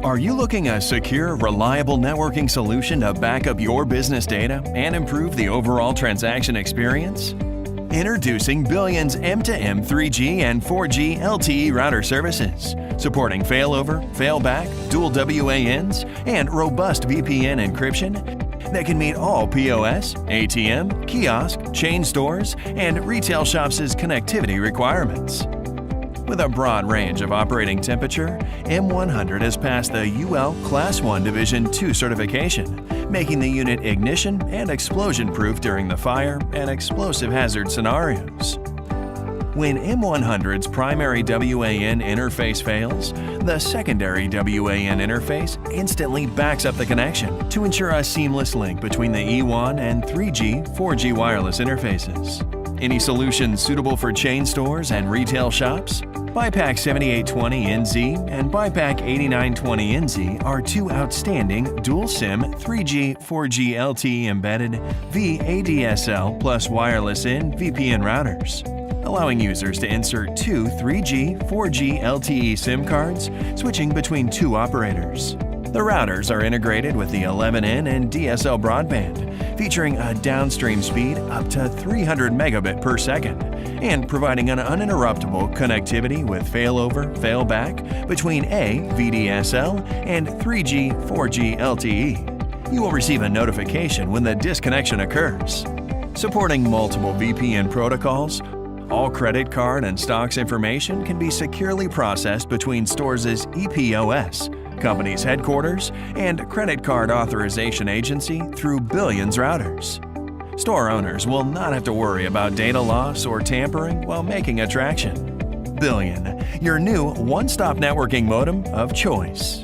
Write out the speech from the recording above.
Are you looking a secure, reliable networking solution to back up your business data and improve the overall transaction experience? Introducing Billions M2M 3G and 4G LTE router services, supporting failover, failback, Dual-WANs, and robust VPN encryption that can meet all POS, ATM, kiosk, chain stores, and retail shops' connectivity requirements. With a broad range of operating temperature, M100 has passed the UL Class 1 Division 2 certification, making the unit ignition and explosion-proof during the fire and explosive hazard scenarios. When M100's primary WAN interface fails, the secondary WAN interface instantly backs up the connection to ensure a seamless link between the E1 and 3G, 4G wireless interfaces. Any solution suitable for chain stores and retail shops? BiPAC 7820NZ and BiPAC 8920NZ are two outstanding dual-SIM 3G, 4G LTE embedded VADSL plus wireless-in VPN routers, allowing users to insert two 3G, 4G LTE SIM cards, switching between two operators. The routers are integrated with the 11N and DSL broadband, featuring a downstream speed up to 300 megabit per second, and providing an uninterruptible connectivity with failover, failback between A VDSL and 3G, 4G LTE. You will receive a notification when the disconnection occurs. Supporting multiple VPN protocols, all credit card and stocks information can be securely processed between stores' EPOS, company's headquarters, and credit card authorization agency through Billions routers. Store owners will not have to worry about data loss or tampering while making a transaction. Billion, your new one-stop networking modem of choice.